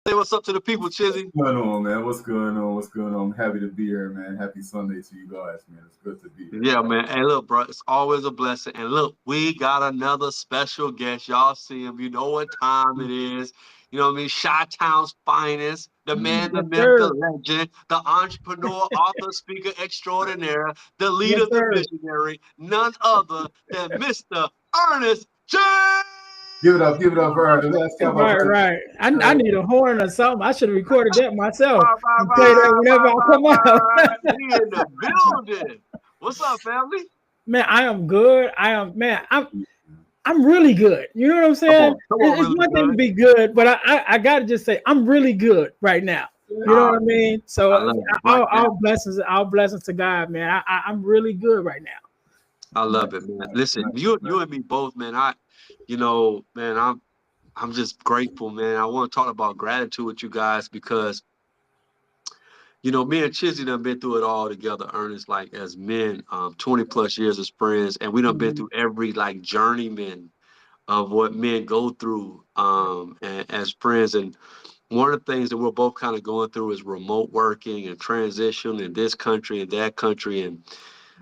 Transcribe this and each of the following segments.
Say what's up to the people, Chizzy. What's going on, man? What's going on? What's going on? I'm happy to be here, man. Happy Sunday to you guys, man. It's good to be here. Yeah, man. Hey, look, bro, it's always a blessing. And look, we got another special guest. Y'all see him. You know what time it is. You know what I mean? Chi-Town's finest, the man, the Yes, myth, the sir. legend, the entrepreneur, author, speaker extraordinaire, the Yes, leader, the sir. visionary, none other than Mr. Ernest J. Give it up for her. Let's talk Right, about right. I need a horn or something. I should have recorded that myself Bye, bye, and play that bye, whenever bye, I bye, come out. bye. He in the building. What's up, family? Man, I am good. I'm really good. You know what I'm saying? Come on, It's really one thing to good. be good, but I gotta just say I'm really good right now. You know Ah, what I mean? I So love it. Right, man. all blessings to God, man. I'm really good right now. I love it, man. Listen, you and me both, man. Man, I'm just grateful, man. I want to talk about gratitude with you guys because me and Chizzy done been through it all together, Ernest, like as men, 20 plus years as friends, and we done been Mhm. through every like journeyman of what men go through and as friends. And one of the things that we're both kind of going through is remote working and transition in this country and that country. And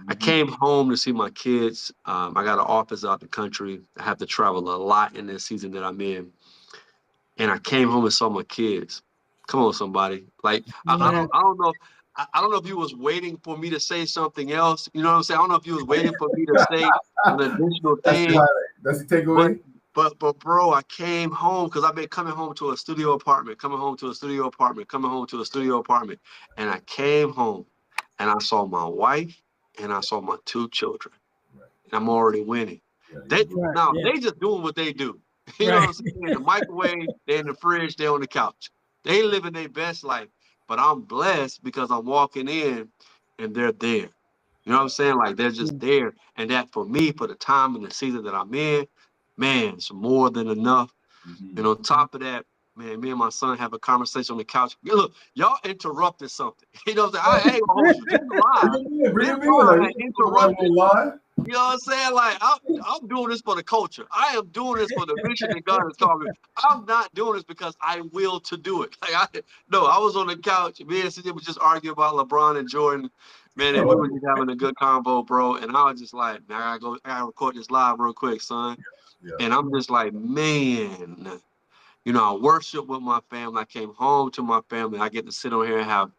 I came home to see my kids. I got an office out the country. I have to travel a lot in this season that I'm in. And I came home and saw my kids. Come on, somebody. Like Man, I don't know. I don't know if you was waiting for me to say something else. You know what I'm saying? I don't know if you was waiting for me to say an additional That's the thing. highlight. That's the But takeaway. but bro, I came home because I've been coming home to a studio apartment, coming home to a studio apartment, coming home to a studio apartment. And I came home and I saw my wife and I saw my two children. Right. And I'm already winning. Yeah, They right, now yeah, they just doing what they do. You know what right. I'm saying? In the microwave, they're in the fridge, they're on the couch. They living their best life. But I'm blessed because I'm walking in and they're there. You know what I'm saying? Like they're just Mm. there. And that for me, for the time and the season that I'm in, man, it's more than enough. Mm-hmm. And on top of that, man, me and my son have a conversation on the couch. Yeah, look, y'all interrupted something. You know what I'm saying? I ain't gonna hold you. This Bring live. them in. Bring This them in. live Like, had we can talk about interrupted. it live. You know what I'm saying? Like I'm doing this for the culture. I am doing this for the mission that God has called me. I'm not doing this because I will to do it. I was on the couch. Me and CJ was just arguing about LeBron and Jordan, man, and we were just having a good convo, bro. And I was just like, man, I gotta record this live real quick, son. Yeah. And I'm just like, man, I worship with my family. I came home to my family. I get to sit on here and have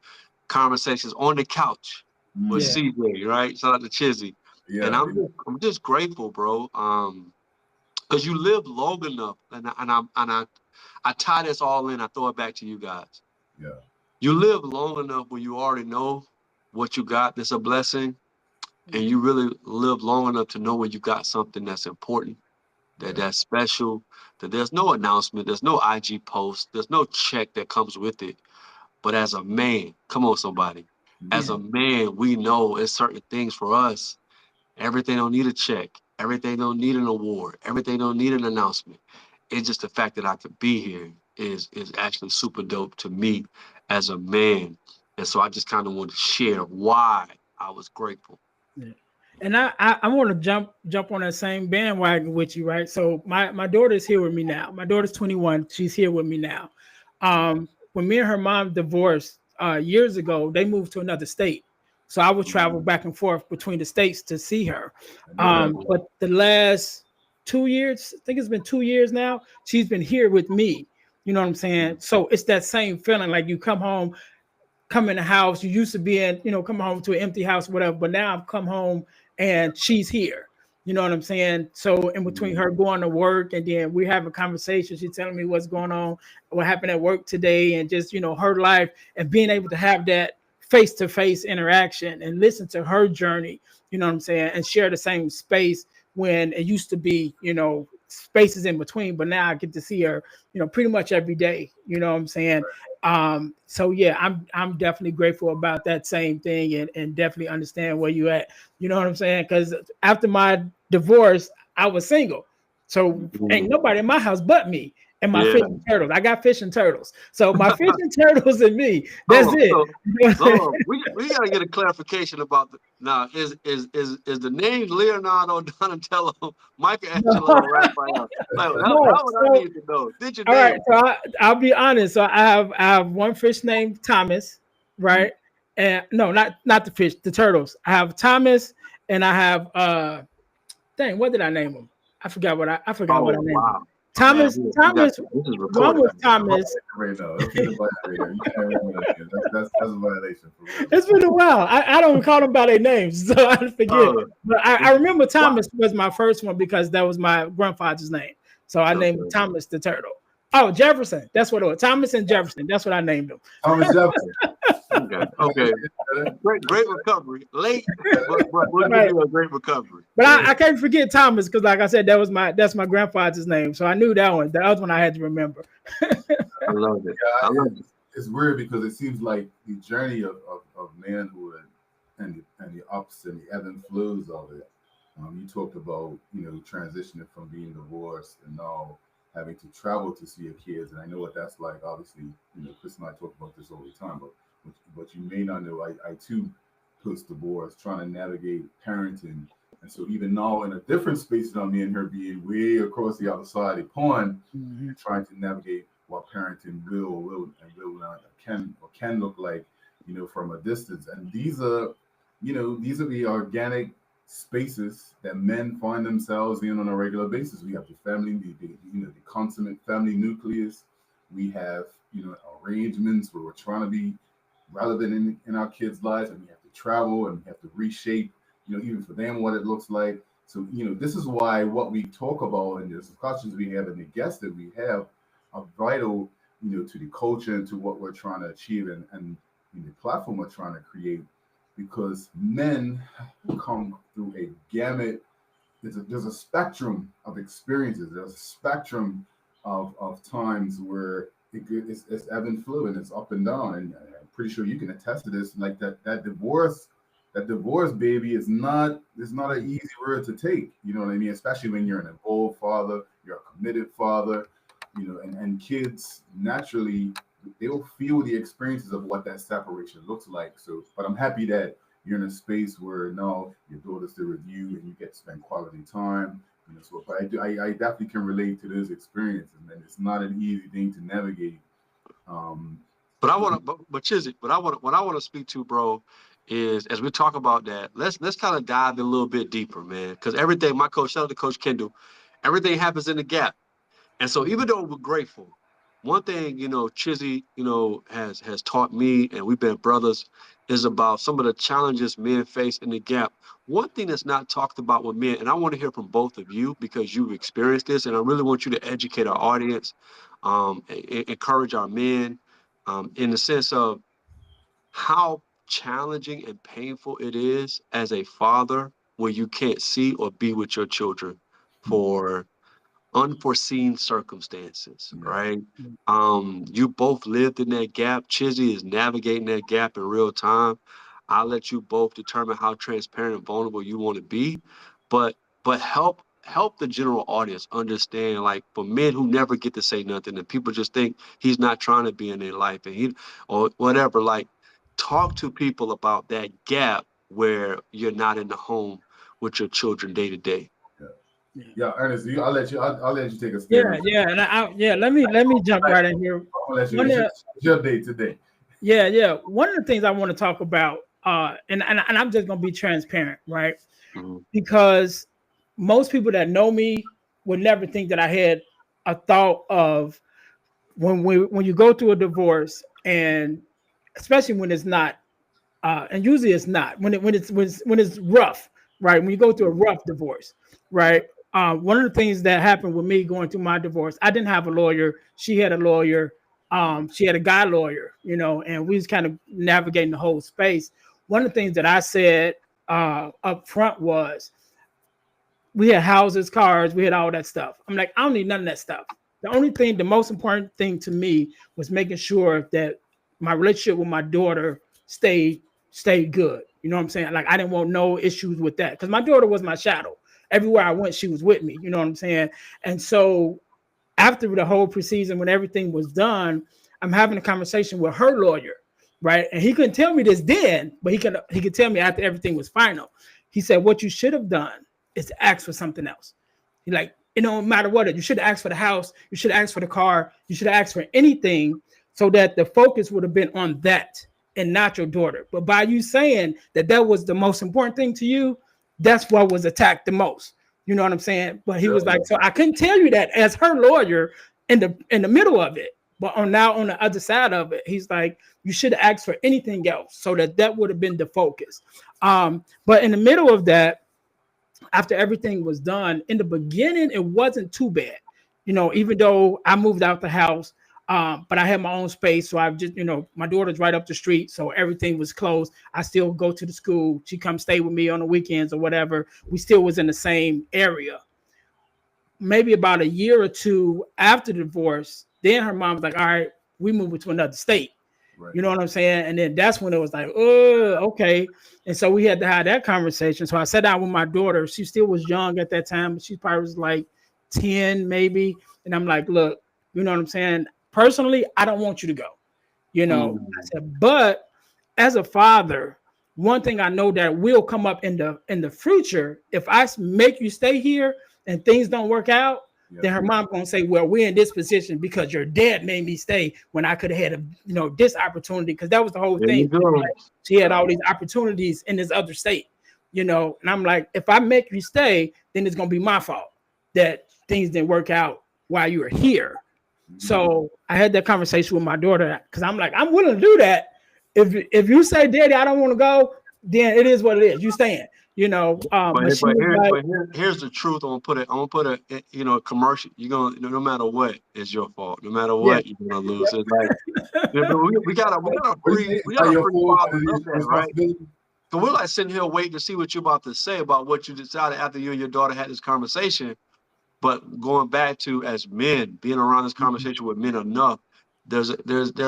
conversations on the couch with Yeah, CJ, right? Shout out to Chizzy. And Yeah. I'm just grateful, bro. Because you live long enough, and I tie this all in. I throw it back to you guys. Yeah. You live long enough where you already know what you got that's a blessing, and you really live long enough to know when you got something that's important, Yeah. that's special, that there's no announcement, there's no IG post, there's no check that comes with it. But as a man, come on, somebody. As yeah, a man, we know it's certain things for us. Everything don't need a check. Everything don't need an award. Everything don't need an announcement. It's just the fact that I could be here is actually super dope to me as a man. And so I just kind of want to share why I was grateful. yeah. And I want to jump on that same bandwagon with you, right? So my daughter's here with me now. My daughter's 21. She's here with me now. When me and her mom divorced years ago, they moved to another state. So I would travel back and forth between the states to see her. I know that. But the last 2 years, I think it's been 2 years now, she's been here with me. You know what I'm saying? So it's that same feeling like you come in the house. You used to be in, come home to an empty house, whatever. But now I've come home and she's here. You know what I'm saying? So in between her going to work and then we have a conversation, she's telling me what's going on, what happened at work today, and just her life and being able to have that face-to-face interaction and listen to her journey. You know what I'm saying? And share the same space when it used to be, spaces in between, but now I get to see her, pretty much every day. You know what I'm saying? So yeah, I'm definitely grateful about that same thing and definitely understand where you at. You know what I'm saying? Because after my divorce, I was single. So ain't Mhm. nobody in my house but me. and my Yeah. fish and turtles. I got fish and turtles. So my fish and turtles and me. That's Oh, it. so we gotta get a clarification about now. Is the names Leonardo, Donatello, Michelangelo, Raphael? Like that No, what I so need to know. Did you all right, name? so I'll be honest. So I have one fish named Thomas, right? And no, not the fish, the turtles. I have Thomas, and I have dang, what did I name him? I forgot what I forgot what I Oh named him. wow, man, Thomas, we got Thomas. this is One recorded. was Thomas. Right now, let's get a violation. You can't remember that. That's a violation for real. It's been a while. I don't call them by their names, so I forget. Oh, But I remember Thomas was my first one because that was my grandfather's name. So I named him okay. Thomas the Turtle. Oh, Jefferson. That's what it was. Thomas and Jefferson. That's what I named him. Thomas Jefferson. Okay. Great recovery. Late, but we'll give you a great recovery. But I can't forget Thomas because, like I said, that's my grandfather's name. So I knew that one. The other one I had to remember. I love it. I love it. It's weird because it seems like the journey of manhood and the ups and the ebb and flows of it. You talked about, transitioning from being divorced and now having to travel to see your kids, and I know what that's like. Obviously, Chris and I talk about this all the time, but you may not know. I too post divorce, trying to navigate parenting, and so even now in a different space than me and her being way across the other side of the pond, trying to navigate what parenting will not can look like, from a distance. And these are the organic spaces that men find themselves in on a regular basis. We have the family, the consummate family nucleus. We have, arrangements where we're trying to be relevant in our kids' lives, and we have to travel and we have to reshape, even for them what it looks like. So, this is why what we talk about and the discussions we have and the guests that we have are vital, to the culture and to what we're trying to achieve and the platform we're trying to create. Because men come through a gamut. There's a spectrum of experiences. There's a spectrum of times where it's ebb and flow and it's up and down. And I'm pretty sure you can attest to this. Like that divorce baby is not an easy road to take. You know what I mean? Especially when you're an involved father, you're a committed father, and kids naturally, they will feel the experiences of what that separation looks like. So, but I'm happy that you're in a space where now your daughter's there with you and you get to spend quality time. So, but I definitely can relate to those experiences, and it's not an easy thing to navigate. But I want to, but Chizzy, what I want to speak to, bro, is as we talk about that, let's kind of dive in a little bit deeper, man, because everything, my coach, shout out to Coach Kendall, everything happens in the gap. And so even though we're grateful, one thing, Chizzy, has taught me, and we've been brothers, is about some of the challenges men face in the gap. One thing that's not talked about with men, and I want to hear from both of you because you've experienced this, and I really want you to educate our audience, encourage our men, in the sense of how challenging and painful it is as a father when you can't see or be with your children for unforeseen circumstances, right? You both lived in that gap. Chizzy is navigating that gap in real time. I'll let you both determine how transparent and vulnerable you want to be, but help the general audience understand, like, for men who never get to say nothing and people just think he's not trying to be in their life and he or whatever, like, talk to people about that gap where you're not in the home with your children day to day. Yeah, Ernest, I'll let you take a stand. Yeah, and let me jump right in here. I'll let you. It's your day today. Yeah. One of the things I want to talk about, and I'm just gonna be transparent, right? Mm-hmm. Because most people that know me would never think that I had a thought of when you go through a divorce, and especially when it's not, and usually it's not when it's rough, right? When you go through a rough divorce, right? One of the things that happened with me going through my divorce, I didn't have a lawyer. She had a lawyer. She had a guy lawyer, and we was kind of navigating the whole space. One of the things that I said up front was, we had houses, cars, we had all that stuff. I'm like, I don't need none of that stuff. The most important thing to me was making sure that my relationship with my daughter stayed good. You know what I'm saying? Like, I didn't want no issues with that because my daughter was my shadow. Everywhere I went, she was with me. You know what I'm saying? And so after the whole proceeding, when everything was done, I'm having a conversation with her lawyer, right? And he couldn't tell me this then, but he could tell me after everything was final. He said, what you should have done is ask for something else. He like, it don't matter what, you should have asked for the house, you should have asked for the car, you should have asked for anything, so that the focus would have been on that and not your daughter. But by you saying that that was the most important thing to you, that's what was attacked the most. You know what I'm saying? But he was like, so I couldn't tell you that as her lawyer in the middle of it. But on the other side of it, he's like, you should have asked for anything else, so that would have been the focus. But in the middle of that, after everything was done, in the beginning, it wasn't too bad. You know, even though I moved out the house, but I had my own space. So I've just, my daughter's right up the street. So everything was closed. I still go to the school. She comes stay with me on the weekends or whatever. We still was in the same area. Maybe about a year or two after the divorce, then her mom was like, all right, we moving to another state. Right. You know what I'm saying? And then that's when it was like, oh, okay. And so we had to have that conversation. So I sat down with my daughter. She still was young at that time. She probably was like 10 maybe. And I'm like, look, you know what I'm saying? Personally, I don't want you to go. I said, but as a father, one thing I know that will come up in the future, if I make you stay here and things don't work out, then her mom gonna say, well, we're in this position because your dad made me stay when I could have had this opportunity, because that was the whole thing. Like, she had all these opportunities in this other state, and I'm like, if I make you stay, then it's gonna be my fault that things didn't work out while you were here. So I had that conversation with my daughter, because I'm like, I'm willing to do that. If you say, Daddy, I don't want to go, then it is what it is. You staying, but here's the truth. I'm gonna put a commercial. You're gonna, no matter what, it's your fault. No matter what, you're gonna lose. It's like, we gotta agree. We gotta agree, right? So we're like sitting here waiting to see what you're about to say about what you decided after you and your daughter had this conversation. But going back to, as men, being around this conversation with men enough, there's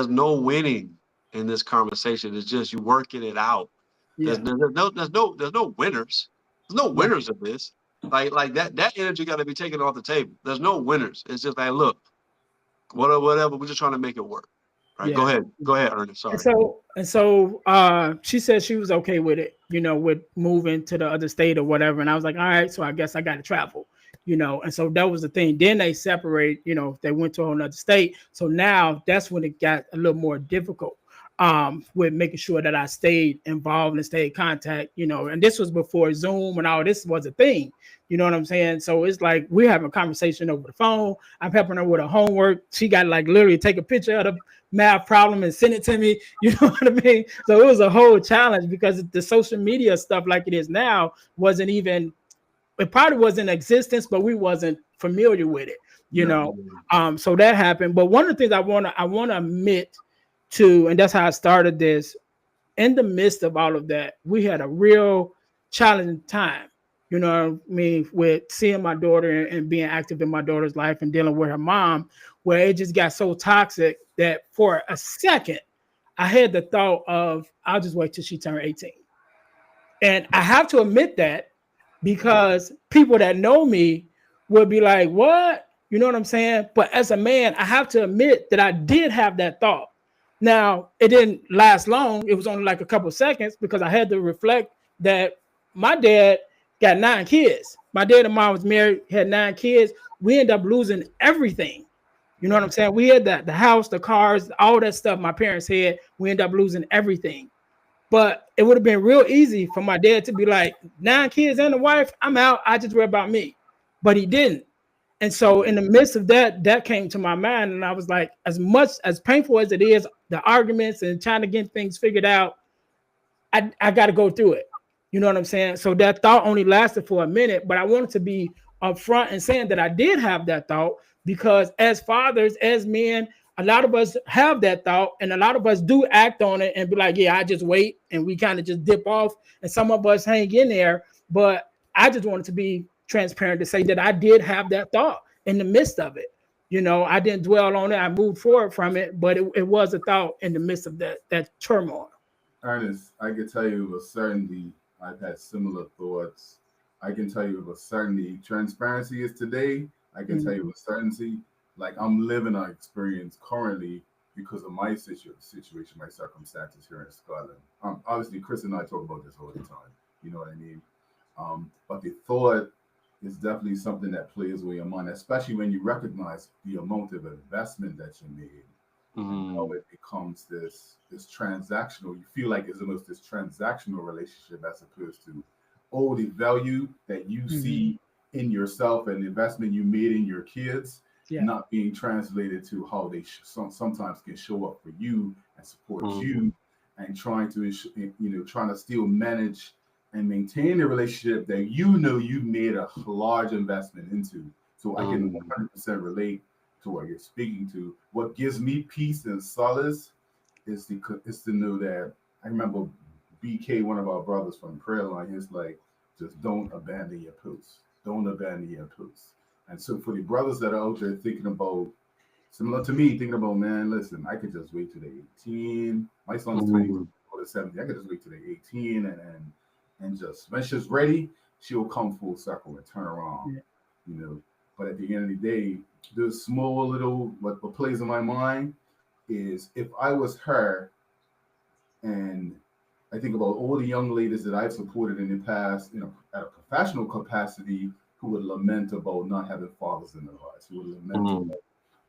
no winning in this conversation. It's just you working it out. Yeah. There's no winners. There's no winners of this. Like that energy got to be taken off the table. There's no winners. It's just like, look, whatever. We're just trying to make it work. Right. Yeah. Go ahead, Ernest. Sorry. And so she said she was okay with it, with moving to the other state or whatever. And I was like, all right, so I guess I got to travel. And so that was the thing. Then they separate, they went to another state. So now that's when it got a little more difficult with making sure that I stayed involved and stayed in contact, and this was before Zoom and all this was a thing. You know what I'm saying? So it's like we're having a conversation over the phone. I'm helping her with her homework. She got like literally take a picture of the math problem and send it to me. You know what I mean? So it was a whole challenge, because the social media stuff like it is now wasn't even, it probably was in existence, but we wasn't familiar with it, so that happened. But one of the things I want to admit to, and that's how I started this, in the midst of all of that, we had a real challenging time, with seeing my daughter and being active in my daughter's life and dealing with her mom, where it just got so toxic that for a second, I had the thought of, I'll just wait till she turned 18. And I have to admit that, because people that know me will be like, what? You know what I'm saying? But as a man, I have to admit that I did have that thought. Now, it didn't last long. It was only like a couple of seconds, because I had to reflect that my dad got 9 kids. My dad and mom was married, had 9 kids. We ended up losing everything. You know what I'm saying? We had the house, the cars, all that stuff my parents had. We ended up losing everything. But it would have been real easy for my dad to be like, 9 kids and a wife, I'm out. I just worry about me. But he didn't. And so in the midst of that came to my mind. And I was like, as much as painful as it is, the arguments and trying to get things figured out, I got to go through it. You know what I'm saying? So that thought only lasted for a minute, but I wanted to be upfront and saying that I did have that thought, because as fathers, as men, a lot of us have that thought, and a lot of us do act on it and be like, yeah, I just wait, and we kind of just dip off, and some of us hang in there. But I just wanted to be transparent to say that I did have that thought in the midst of it. I didn't dwell on it. I moved forward from it, but it was a thought in the midst of that turmoil. Ernest, I can tell you with certainty, I've had similar thoughts. I can tell you with certainty, transparency is today. I can tell you with certainty, like I'm living an experience currently because of my situation, my circumstances here in Scotland. Obviously, Chris and I talk about this all the time. You know what I mean? But the thought is definitely something that plays with your mind, especially when you recognize the amount of investment that you made and how it becomes this transactional. You feel like it's almost this transactional relationship as opposed to oh the value that you see in yourself and the investment you made in your kids not being translated to how they sometimes can show up for you and support you and trying to trying to still manage and maintain a relationship that you know you made a large investment into. So I can 100% relate to what you're speaking to. What gives me peace and solace is to know that I remember BK, one of our brothers from Prayer Line, he's like, just don't abandon your post. Don't abandon your post. And so for the brothers that are out there thinking about, similar to me, thinking about, man, listen, I could just wait till they're 18. My son's 20 or the 70. I could just wait till they're 18 and just when she's ready, she'll come full circle and turn around. You know. But at the end of the day, the small little what plays in my mind is if I was her, and I think about all the young ladies that I've supported in the past, at a professional capacity, who would lament about not having fathers in their lives, who would lament about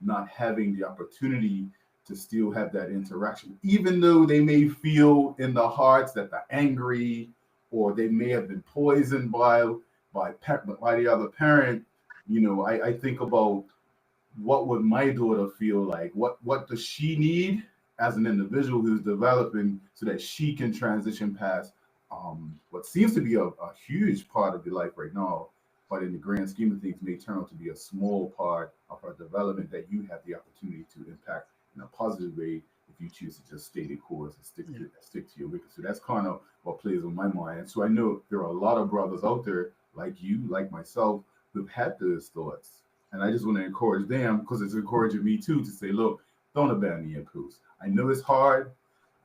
not having the opportunity to still have that interaction, even though they may feel in their hearts that they're angry or they may have been poisoned by the other parent. You know, I think about what would my daughter feel like? What does she need as an individual who's developing so that she can transition past what seems to be a huge part of your life right now, but in the grand scheme of things may turn out to be a small part of her development that you have the opportunity to impact in a positive way if you choose to just stay the course and stick to your wicked. So that's kind of what plays on my mind. And so I know there are a lot of brothers out there like you, like myself, who've had those thoughts. And I just want to encourage them because it's encouraging me too to say, look, don't abandon your post. I know it's hard.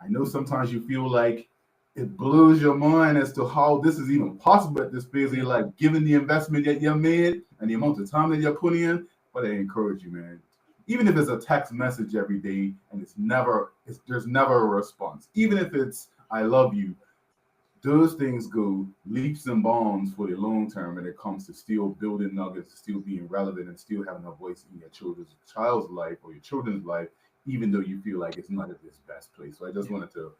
I know sometimes you feel like it blows your mind as to how this is even possible at this phase of your life, given the investment that you made and the amount of time that you're putting in. But I encourage you, man. Even if it's a text message every day and there's never a response. Even if it's I love you, those things go leaps and bounds for the long term when it comes to still building nuggets, still being relevant, and still having a voice in your child's life or your children's life, even though you feel like it's not at its best place. So I just wanted to.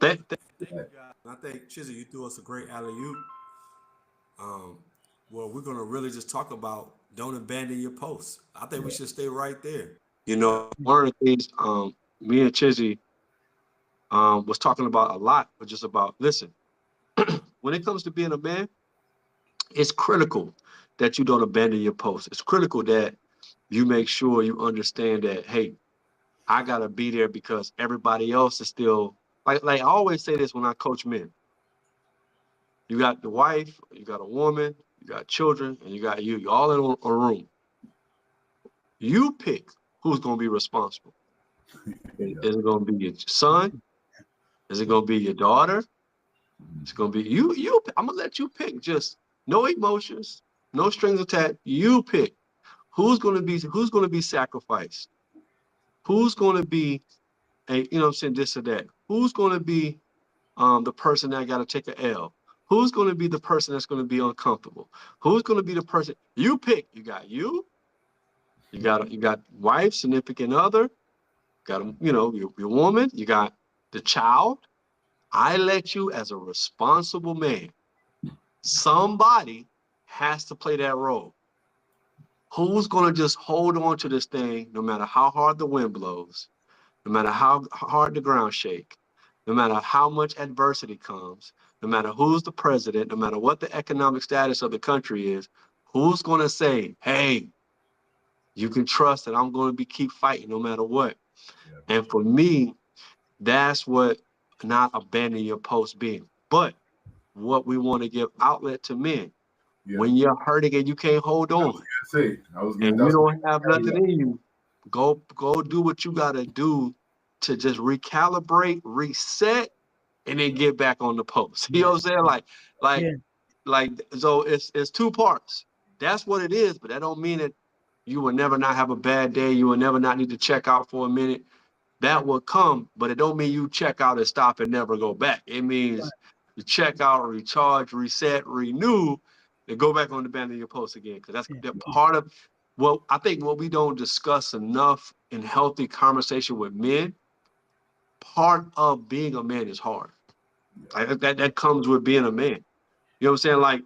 Thank you, guys. I think Chizzy, you threw us a great alley-oop. Well, we're gonna really just talk about don't abandon your posts. I think we should stay right there. You know, one of the things me and Chizzy was talking about a lot, but just about listen. When it comes to being a man, it's critical that you don't abandon your post. It's critical that you make sure you understand that, hey, I gotta be there because everybody else is still like I always say this when I coach men. You got the wife, you got a woman, you got children, and you got you. You're all in a room. You pick who's gonna be responsible. Is it gonna be your son? Is it gonna be your daughter? It's gonna be you. I'm gonna let you pick. Just no emotions, no strings attached. You pick who's gonna be sacrificed. Who's gonna be this or that. Who's gonna be the person that got to take an L? Who's gonna be the person that's gonna be uncomfortable? Who's gonna be the person you pick? You got wife, significant other. Got your woman. You got the child. I let you as a responsible man. Somebody has to play that role. Who's going to just hold on to this thing no matter how hard the wind blows, no matter how hard the ground shake, no matter how much adversity comes, no matter who's the president, no matter what the economic status of the country is, who's going to say, hey, you can trust that I'm going to keep fighting no matter what. Yeah. And for me, that's what not abandon your post being. But what we want to give outlet to men. Yeah. When you're hurting and you can't hold on, and you don't have nothing in you, go do what you got to do to just recalibrate, reset, and then get back on the post. You know what I'm saying? Like, so it's two parts. That's what it is, but that don't mean that You will never not have a bad day. You will never not need to check out for a minute. That will come, but it don't mean you check out and stop and never go back. It means you check out, recharge, reset, renew, and go back on the band of your post again. Because that's part of I think what we don't discuss enough in healthy conversation with men, part of being a man is hard. That comes with being a man. You know what I'm saying? Like,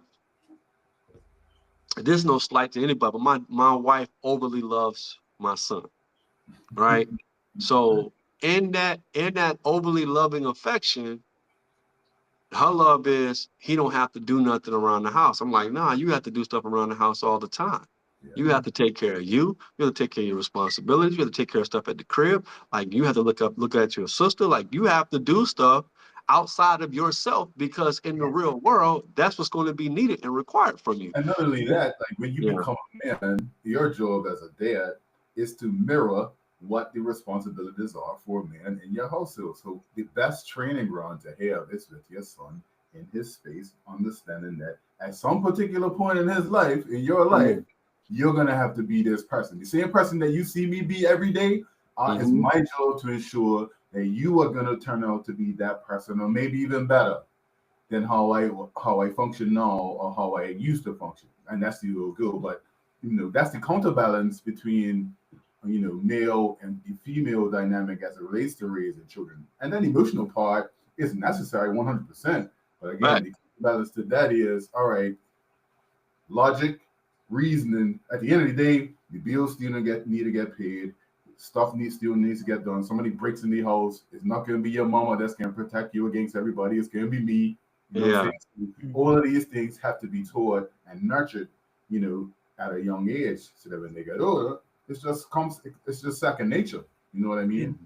there's no slight to anybody, but my wife overly loves my son, right? So in that overly loving affection, her love is he don't have to do nothing around the house. I'm like, nah, you have to do stuff around the house all the time. Yeah. You have to take care of you. You have to take care of your responsibilities. You have to take care of stuff at the crib. Like, you have to look at your sister. Like, you have to do stuff outside of yourself, because in the real world, that's what's going to be needed and required from you. And not only that, like, when you become a man, your job as a dad is to mirror what the responsibilities are for a man in your household. So the best training ground to have is with your son in his space, understanding that at some particular point in his life, in your life, you're going to have to be this person. The same person that you see me be every day, it's my job to ensure that you are going to turn out to be that person, or maybe even better than how I function now, or how I used to function. And that's the real goal. But, that's the counterbalance between male and the female dynamic as it relates to raising children. And then the emotional part is necessary 100%. But again, the balance to that is, all right, logic, reasoning. At the end of the day, the bills still need to get paid. Stuff still needs to get done. Somebody breaks in the house. It's not going to be your mama that's going to protect you against everybody. It's going to be me. All of these things have to be taught and nurtured, at a young age, so that when they get older, it's just second nature. You know what I mean?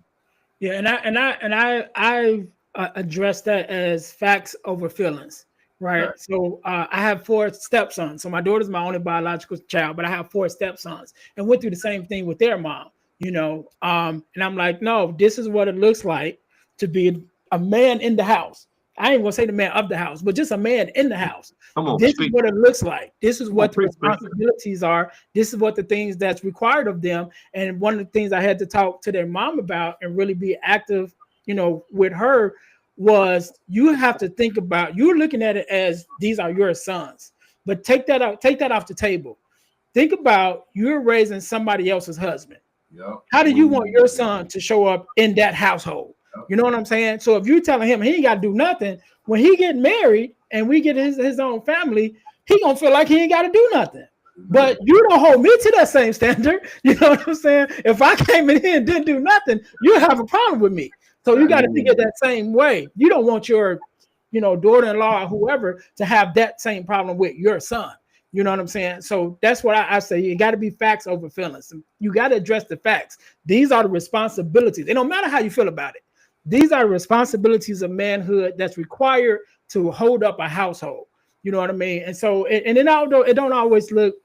Yeah, and I address that as facts over feelings, right? So I have 4 stepsons. So my daughter's my only biological child, but I have 4 stepsons, and went through the same thing with their mom. And I'm like, no, this is what it looks like to be a man in the house. I ain't gonna say the man of the house, but just a man in the house. This is what it looks like. This is what the responsibilities are. This is what the things that's required of them. And one of the things I had to talk to their mom about and really be active, with her, was you have to think about, you're looking at it as these are your sons, but take that off the table. Think about you're raising somebody else's husband. Yep. How do you want your son to show up in that household? You know what I'm saying? So if you're telling him he ain't got to do nothing, when he get married and we get his own family, he gonna feel like he ain't got to do nothing. But you don't hold me to that same standard. You know what I'm saying? If I came in here and didn't do nothing, you have a problem with me. So you got to think it that same way. You don't want your, daughter-in-law or whoever to have that same problem with your son. You know what I'm saying? So that's what I say. You got to be facts over feelings. You got to address the facts. These are the responsibilities. It don't matter how you feel about it. These are responsibilities of manhood that's required to hold up a household. You know what I mean? And so, although it don't always look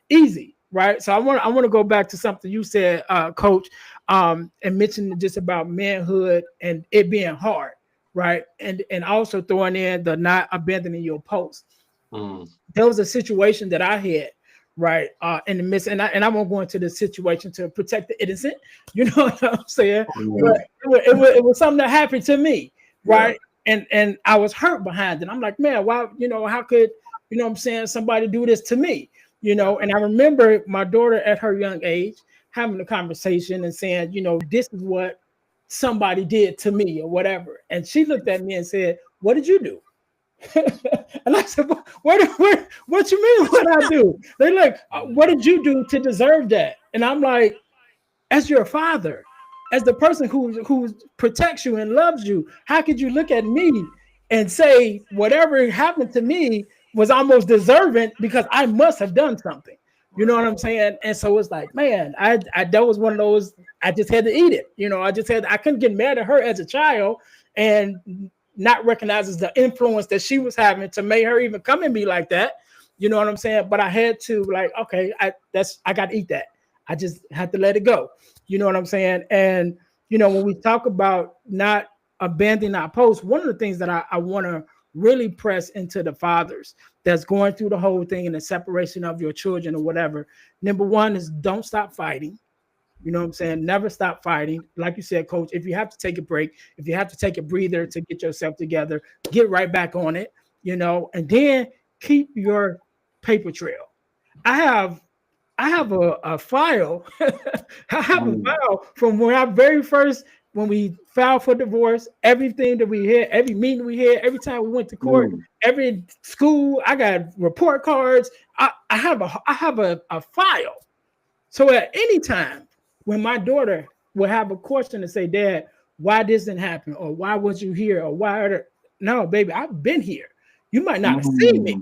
easy, right? So I want to go back to something you said, Coach, and mention just about manhood and it being hard, right? And also throwing in the not abandoning your post. There was a situation that I had, right, in the midst, and I won't go into the situation to protect the innocent, you know what I'm saying? But it was something that happened to me, right? And I was hurt behind it. I'm like, man, why, how could, what I'm saying, somebody do this to me, And I remember my daughter at her young age having a conversation and saying, this is what somebody did to me or whatever. And she looked at me and said, what did you do? And I said, what you mean what I do? They're like, what did you do to deserve that? And I'm like, as your father, as the person who protects you and loves you, how could you look at me and say whatever happened to me was almost deserving because I must have done something? You know what I'm saying? And so it's like, man, I that was one of those, I just had to eat it. I couldn't get mad at her as a child and not recognizes the influence that she was having to make her even come at me like that. You know what I'm saying? But I had to, like, okay, I got to eat that. I just had to let it go. You know what I'm saying? And, when we talk about not abandoning our post, one of the things that I want to really press into the fathers that's going through the whole thing and the separation of your children or whatever. Number one is don't stop fighting. You know what I'm saying? Never stop fighting. Like you said, coach, if you have to take a break, if you have to take a breather to get yourself together, get right back on it, you know, and then keep your paper trail. I have a file. I have a file from when I very first, when we filed for divorce, everything that we had, every meeting we had, every time we went to court, every school, I got report cards. I have a file. So at any time when my daughter will have a question to say, Dad, why this didn't happen? Or why was you here? Or why? No, baby, I've been here. You might not have seen me,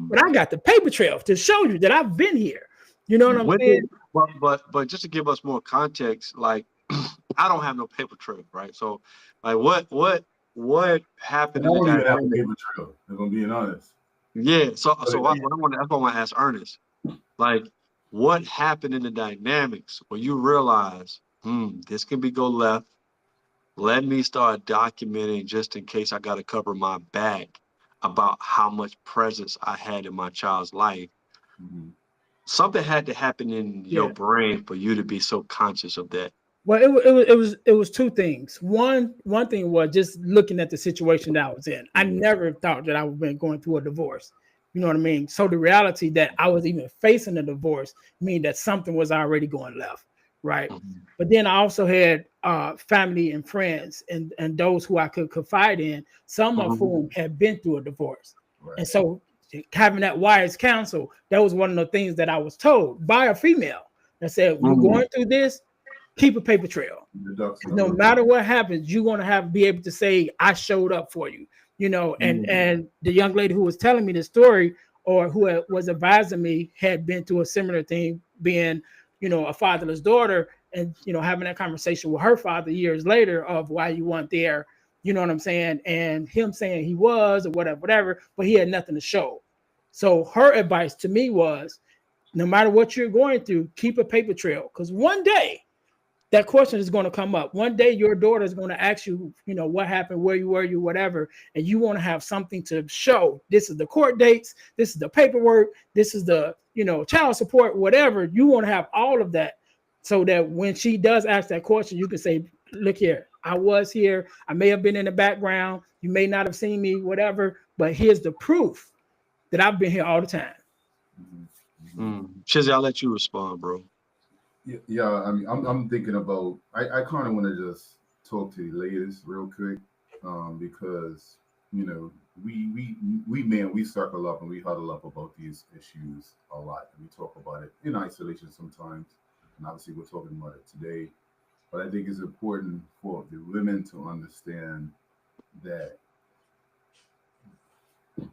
but I got the paper trail to show you that I've been here. You know what I'm saying? But just to give us more context, like I don't have no paper trail, right? So, like, what happened? I don't even have a paper trail. If I'm being honest. Yeah. So that's what I want to ask Ernest. Like, what happened in the dynamics where you realize, this can go left. Let me start documenting just in case I got to cover my back about how much presence I had in my child's life. Mm-hmm. Something had to happen in your brain for you to be so conscious of that. Well, it was two things. One thing was just looking at the situation that I was in. I never thought that I would be going through a divorce. You know what I mean? So the reality that I was even facing a divorce mean that something was already going left, right? Mm-hmm. But then I also had family and friends and those who I could confide in, some of whom had been through a divorce. Right. And so having that wise counsel, that was one of the things that I was told by a female that said, you're going through this, keep a paper trail. No matter what happens, you're going to be able to say, I showed up for you, you know, and the young lady who was telling me the story or who was advising me had been through a similar thing, being, you know, a fatherless daughter and, you know, having that conversation with her father years later of why you weren't there, you know what I'm saying? And him saying he was or whatever, but he had nothing to show. So her advice to me was, no matter what you're going through, keep a paper trail. Because one day that question is going to come up. One day your daughter is going to ask you, you know, what happened, where you were, whatever. And you want to have something to show. This is the court dates. This is the paperwork. This is the, you know, child support, whatever. You want to have all of that so that when she does ask that question, you can say, look here, I was here. I may have been in the background. You may not have seen me, whatever. But here's the proof that I've been here all the time. Chizzy, I'll let you respond, bro. Yeah. I mean, I'm thinking about. I kind of want to just talk to the ladies real quick, because you know we circle up and we huddle up about these issues a lot, and we talk about it in isolation sometimes, and obviously we're talking about it today. But I think it's important for the women to understand that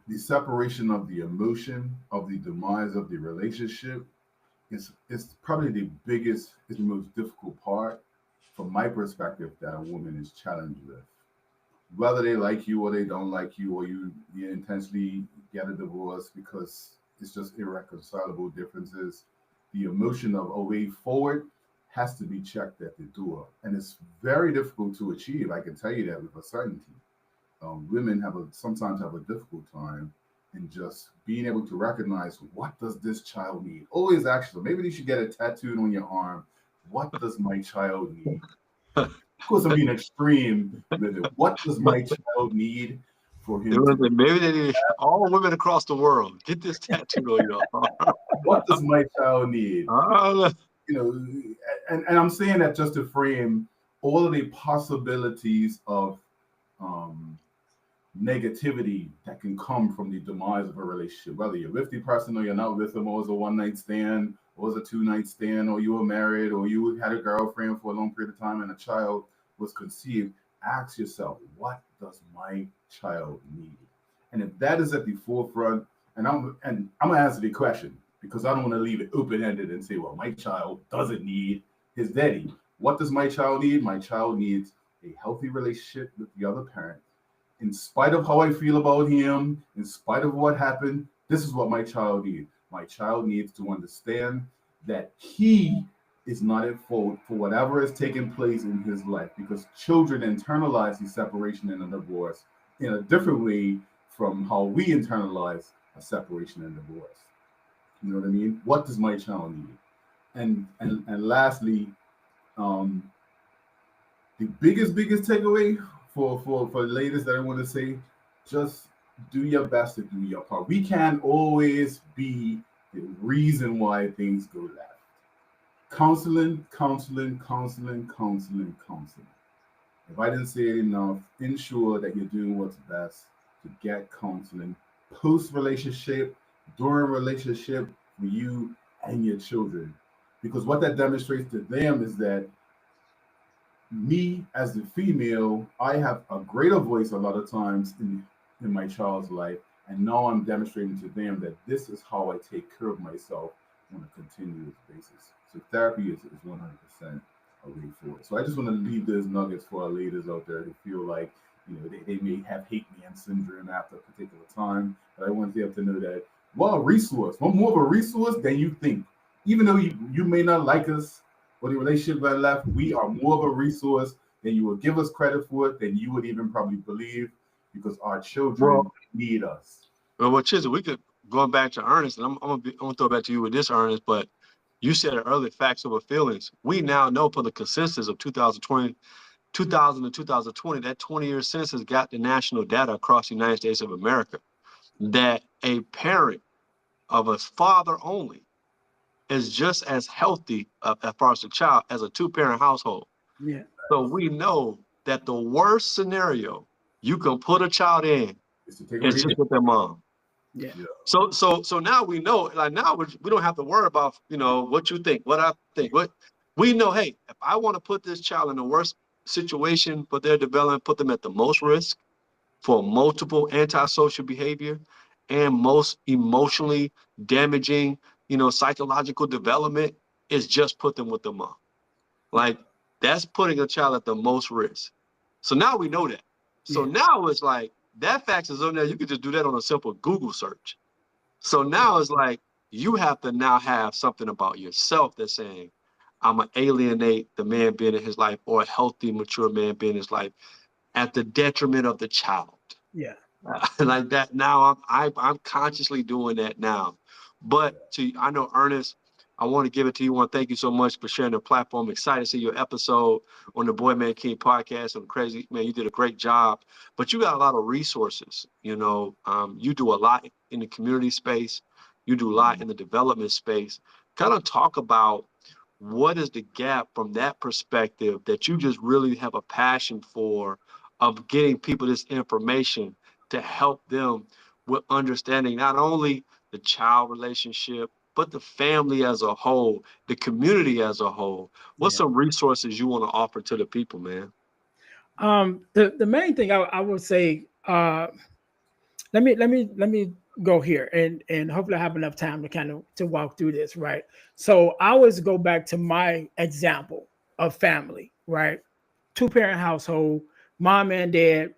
the separation of the emotion of the demise of the relationship is probably the most difficult part from my perspective that a woman is challenged with. Whether they like you or they don't like you, or you intentionally get a divorce because it's just irreconcilable differences, the emotion of a way forward has to be checked at the door. And it's very difficult to achieve. I can tell you that with a certainty. Women sometimes have a difficult time in just being able to recognize, what does this child need? Always actually, maybe you should get it tattooed on your arm. What does my child need? Of course, I'm being extreme with it. What does my child need for him? Maybe they need all women across the world. Get this tattooed on your arm. What does my child need? You know, and I'm saying that just to frame all of the possibilities of negativity that can come from the demise of a relationship, whether you're with the person or you're not with them, or it's a one-night stand, or it's a two-night stand, or you were married, or you had a girlfriend for a long period of time and a child was conceived. Ask yourself, what does my child need? And if that is at the forefront, and I'm gonna answer the question, because I don't want to leave it open-ended and say, well, my child doesn't need his daddy. What does my child need? My child needs a healthy relationship with the other parent. In spite of how I feel about him, in spite of what happened, this is what my child needs. My child needs to understand that he is not at fault for whatever has taken place in his life, because children internalize the separation and the divorce in a different way from how we internalize a separation and divorce. You know what I mean? What does my child need? And lastly, the biggest takeaway for ladies that I want to say, just do your best to do your part. We can't always be the reason why things go left. Counseling. If I didn't say it enough, ensure that you're doing what's best to get counseling post-relationship, during relationship, for you and your children. Because what that demonstrates to them is that me as the female, I have a greater voice a lot of times in my child's life. And now I'm demonstrating to them that this is how I take care of myself on a continuous basis. So therapy is 100% a way forward. So I just want to leave those nuggets for our ladies out there who feel like, you know, they may have hate man syndrome after a particular time. But I want them to know that we're a resource. We're more of a resource than you think. Even though you may not like us or the relationship that left, we are more of a resource than you will give us credit for it, than you would even probably believe, because our children need us. Well, Chisel, we could, going back to Ernest, and I'm gonna throw it back to you with this, Ernest, but you said it earlier, facts over feelings. We now know for the consensus of 2020 to 2020, that 20-year census got the national data across the United States of America, that a parent of a father only is just as healthy as far as the child as a two-parent household. Yeah. So we know that the worst scenario you can put a child in is just with their mom. Yeah. So now we know, like now we don't have to worry about, you know, what you think, what I think. What we know, hey, if I want to put this child in the worst situation for their development, put them at the most risk for multiple antisocial behavior and most emotionally damaging, you know, psychological development, is just put them with the mom. Like, that's putting a child at the most risk. So now we know that. So now it's like, that fact is on there. You can just do that on a simple Google search. So now it's like, you have to now have something about yourself that's saying, I'm going to alienate the man being in his life, or a healthy, mature man being in his life, at the detriment of the child. Yeah. Like that. Now I'm consciously doing that now. But I know, Ernest, I want to give it to you. I want to thank you so much for sharing the platform. Excited to see your episode on the Boy Man King podcast. I'm crazy, man. You did a great job, but you got a lot of resources. You know, you do a lot in the community space. You do a lot in the development space. Kind of talk about what is the gap from that perspective that you just really have a passion for, of getting people this information to help them with understanding not only the child relationship, but the family as a whole, the community as a whole. What's some resources you want to offer to the people, man? The main thing I would say, let me go here and hopefully I have enough time to kind of to walk through this, right? So I always go back to my example of family, right? Two-parent household, mom and dad,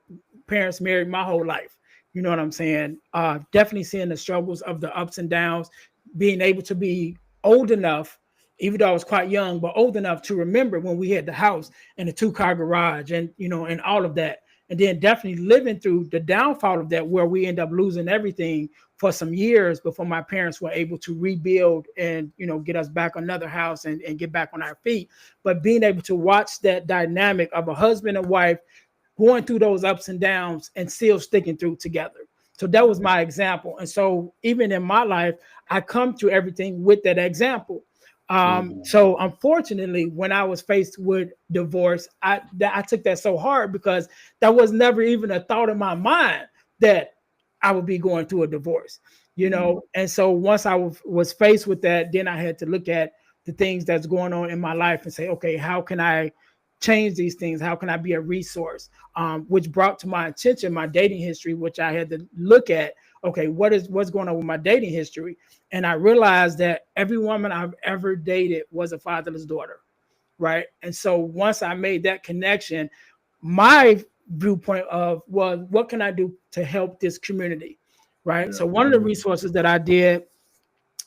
parents married my whole life. You know what I'm saying? Definitely seeing the struggles of the ups and downs, being able to be old enough, even though I was quite young, but old enough to remember when we had the house and the two-car garage and, you know, and all of that. And then definitely living through the downfall of that, where we end up losing everything for some years before my parents were able to rebuild and, you know, get us back another house and get back on our feet. But being able to watch that dynamic of a husband and wife going through those ups and downs and still sticking through together. So that was my example. And so even in my life, I come through everything with that example. So unfortunately, when I was faced with divorce, I took that so hard, because that was never even a thought in my mind that I would be going through a divorce, you know? And so once I was faced with that, then I had to look at the things that's going on in my life and say, okay, how can I change these things? How can I be a resource? Which brought to my attention my dating history, which I had to look at. Okay, what's going on with my dating history? And I realized that every woman I've ever dated was a fatherless daughter, right? And so once I made that connection, my viewpoint of, well, what can I do to help this community, right? Yeah. So one of the resources that I did,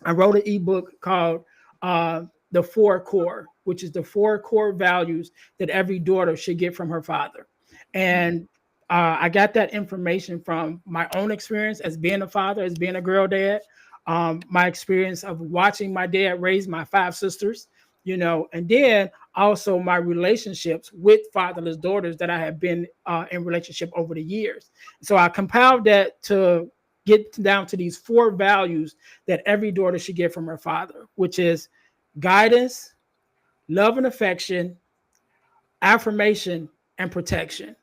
I wrote an ebook called The 4 Core, which is the 4 core values that every daughter should get from her father. And I got that information from my own experience as being a father, as being a girl dad, my experience of watching my dad raise my 5 sisters, and then also my relationships with fatherless daughters that I have been in relationship over the years. So I compiled that to get down to these 4 values that every daughter should get from her father, which is guidance, love and affection, affirmation, and protection.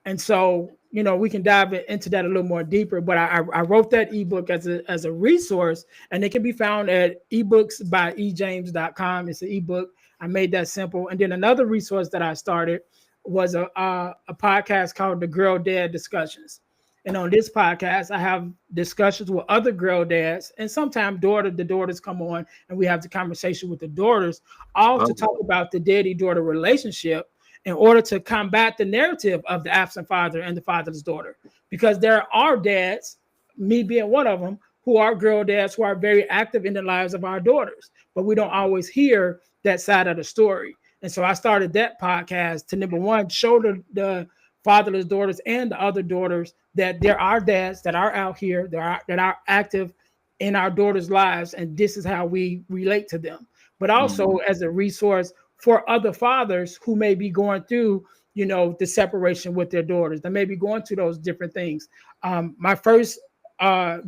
And so, we can dive into that a little more deeper. But I wrote that ebook as a resource, and it can be found at ebooksbyejames.com. It's an ebook. I made that simple. And then another resource that I started was a podcast called The Girl Dad Discussions. And on this podcast, I have discussions with other girl dads, and sometimes the daughters come on, and we have the conversation with the daughters, all to talk about the daddy-daughter relationship, in order to combat the narrative of the absent father and the fatherless daughter. Because there are dads, me being one of them, who are girl dads who are very active in the lives of our daughters, but we don't always hear that side of the story. And so I started that podcast to, number one, show the fatherless daughters and the other daughters that there are dads that are out here, that are active in our daughters' lives, and this is how we relate to them. But also as a resource for other fathers who may be going through, the separation with their daughters. They may be going through those different things. My first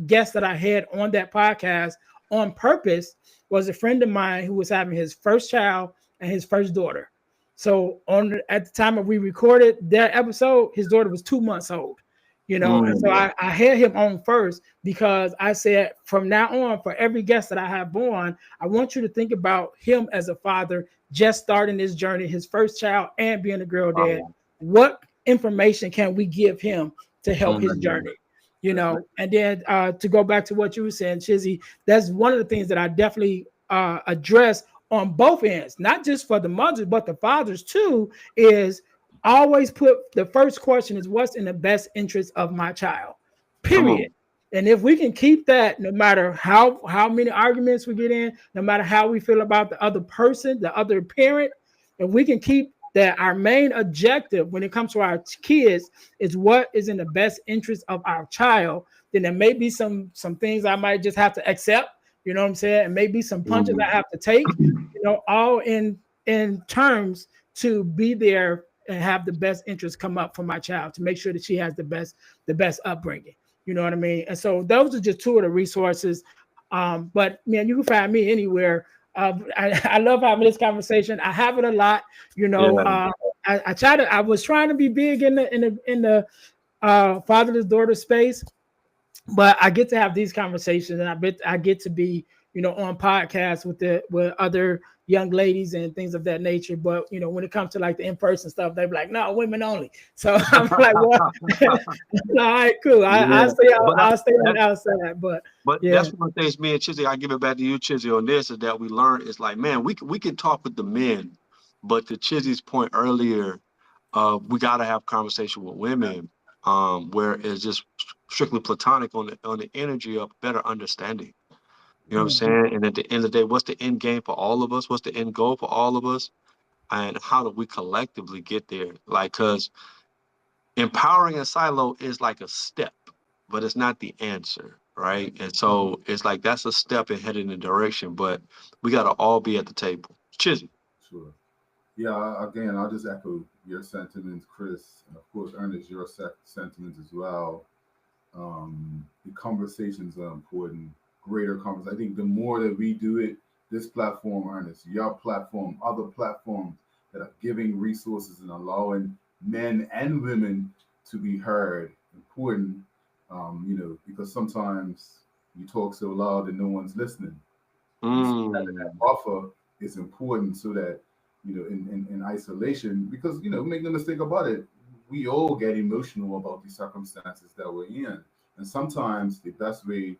guest that I had on that podcast on purpose was a friend of mine who was having his first child and his first daughter. So at the time that we recorded that episode, his daughter was 2 months old. And so I had him on first because I said, from now on, for every guest that I have on, I want you to think about him as a father just starting this journey, his first child, and being a girl dad. What information can we give him to help his journey? And then to go back to what you were saying, Chizzy, that's one of the things that I definitely address on both ends, not just for the mothers, but the fathers too, is always put the first question is what's in the best interest of my child, period. And if we can keep that, no matter how many arguments we get in, no matter how we feel about the other person, the other parent, if we can keep that our main objective when it comes to our kids is what is in the best interest of our child, then there may be some things I might just have to accept, you know what I'm saying? And maybe some punches I have to take, all in terms to be there and have the best interest come up for my child, to make sure that she has the best upbringing. You know what I mean? And so those are just 2 of the resources. But man, you can find me anywhere. I love having this conversation. I have it a lot. I was trying to be big in the fatherless daughter space, but I get to have these conversations, and I get to be, on podcasts with other young ladies and things of that nature. But when it comes to like the in-person stuff, they're like, no, women only. So I'm like, well, all right, cool. I'll stay on the outside. But that's one of the things me and Chizzy, I give it back to you, Chizzy, on this, is that we learned is like, man, we can talk with the men, but to Chizzy's point earlier, we got to have conversation with women, where it's just strictly platonic on the energy of better understanding. You know what I'm saying? And at the end of the day, what's the end game for all of us? What's the end goal for all of us? And how do we collectively get there? Like, because empowering a silo is like a step, but it's not the answer, right? And so it's like that's a step and heading in the direction, but we got to all be at the table. Chizzy. Sure. Yeah, again, I'll just echo your sentiments, Chris, and of course, Ernest, your sentiments as well. The conversations are important. Greater conversation. I think the more that we do it, this platform, Ernest, your platform, other platforms that are giving resources and allowing men and women to be heard, important, because sometimes you talk so loud that no one's listening. So that offer is important so that, in isolation, because, make no mistake about it, we all get emotional about the circumstances that we're in. And sometimes the best way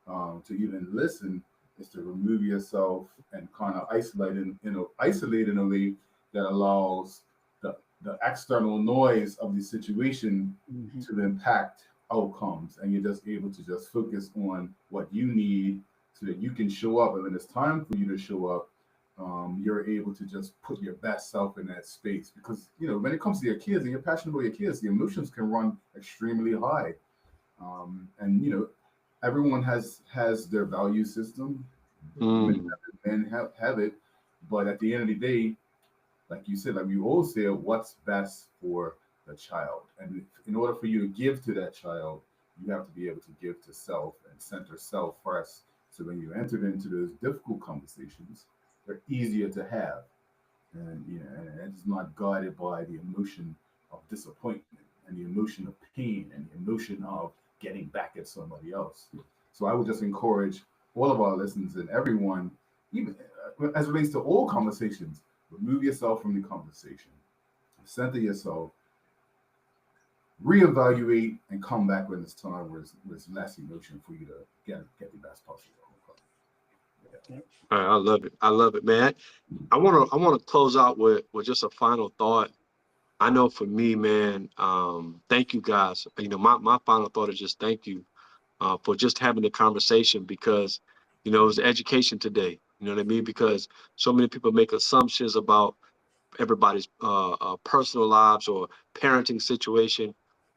to even listen is to remove yourself and kind of isolate in a way that allows the external noise of the situation to impact outcomes, and you're just able to just focus on what you need so that you can show up. And when it's time for you to show up, you're able to just put your best self in that space. Because when it comes to your kids and you're passionate about your kids, the emotions can run extremely high. And everyone has their value system. Women Mm. have it, men have it, but at the end of the day, like you said, like we all say, what's best for the child. And in order for you to give to that child, you have to be able to give to self and center self first. So when you enter into those difficult conversations, they're easier to have. And and it's not guided by the emotion of disappointment and the emotion of pain and the emotion of getting back at somebody else. So I would just encourage all of our listeners and everyone, even as it relates to all conversations, remove yourself from the conversation, center yourself, reevaluate, and come back when it's time where it's less emotion for you to get the best possible outcome. Yeah. All right, I love it. I love it, man. I wanna close out with just a final thought. I know for me, man, thank you guys. My final thought is just thank you for just having the conversation, because it's education today. You know what I mean? Because so many people make assumptions about everybody's personal lives or parenting situation.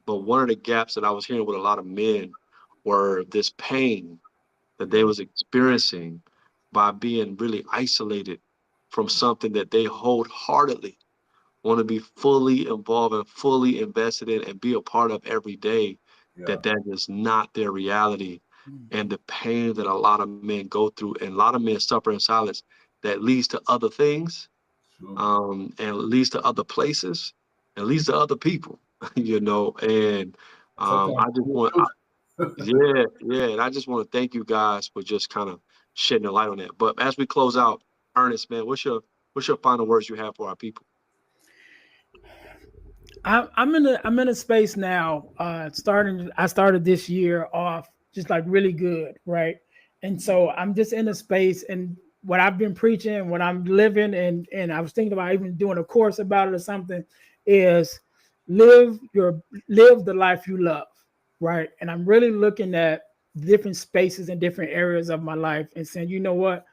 But one of the gaps that I was hearing with a lot of men were this pain that they Yeah. was experiencing by being really isolated from something that they wholeheartedly want to be fully involved and fully invested in and be a part of every day, Yeah. that is not their reality. And the pain that a lot of men go through and a lot of men suffer in silence, that leads to other things, Sure. and leads to other places, and leads to other people, and Sometimes I just want, yeah, yeah, and I just want to thank you guys for just kind of shedding a light on that. But as we close out, Ernest, man, what's your final words you have for our people? I'm in a space now. I started this year off just like really good, right? And so I'm just in a space, and what I've been preaching, what I'm living, and I was thinking about even doing a course about it or something, is live your live the life you love, right? And I'm really looking at different spaces and different areas of my life and saying, you know what,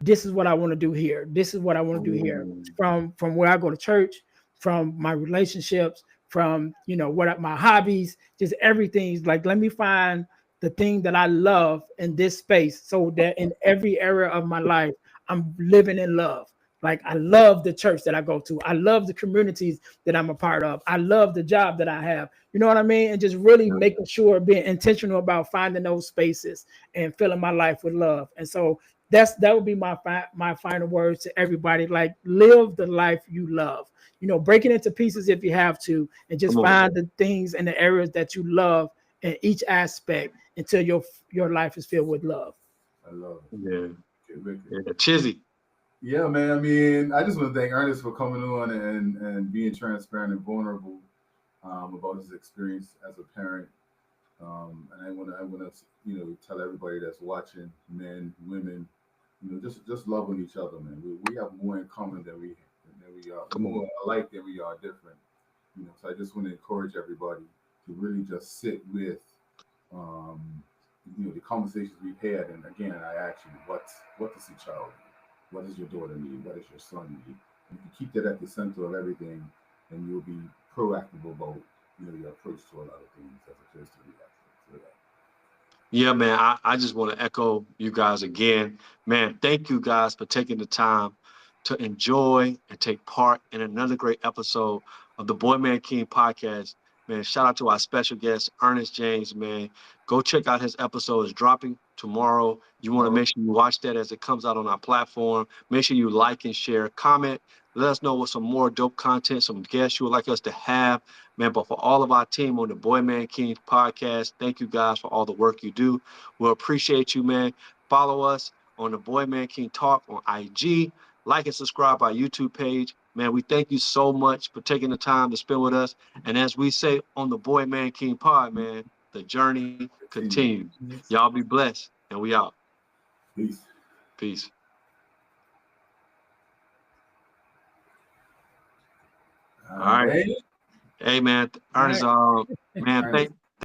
this is what I want to do here. This is what I want to do here. Mm. From where I go to church, from my relationships, from my hobbies, just everything's like, let me find the thing that I love in this space, so that in every area of my life, I'm living in love. Like, I love the church that I go to. I love the communities that I'm a part of. I love the job that I have. You know what I mean? And just really Yeah. making sure, being intentional about finding those spaces and filling my life with love. And so that would be my final words to everybody. Like, live the life you love. Break it into pieces if you have to, and just Come on. find the things and the areas that you love in each aspect until your life is filled with love. I love Yeah. it. Okay, wicked. Yeah. Chizzy. Yeah, man. I mean, I just want to thank Ernest for coming on and being transparent and vulnerable about his experience as a parent. And I want to, tell everybody that's watching, men, women, just loving each other, man. We have more in common than we are Come on. more alike than we are different. So I just want to encourage everybody to really just sit with, um, the conversations we've had. And again, I ask you, what does your child need? What does your daughter need? What does your son need? And if you keep that at the center of everything, then you'll be proactive about your approach to a lot of things as opposed to reactive. So, Yeah, man. I just want to echo you guys again. Man, thank you guys for taking the time to enjoy and take part in another great episode of the Boy Man King podcast. Man, shout out to our special guest, Ernest James, man. Go check out his episode. It's dropping tomorrow. You want to make sure you watch that as it comes out on our platform. Make sure you like and share, comment. Let us know what some more dope content, some guests you would like us to have. Man, but for all of our team on the Boy Man King podcast, thank you guys for all the work you do. We'll appreciate you, man. Follow us on the Boy Man King Talk on IG. Like and subscribe our YouTube page. Man, we thank you so much for taking the time to spend with us. And as we say on the Boy Man King Pod, man, the journey continues. Yes. Y'all be blessed, and we out. Peace. Peace. All All right. right. Hey, man. All Ernest, right. man, Ernest.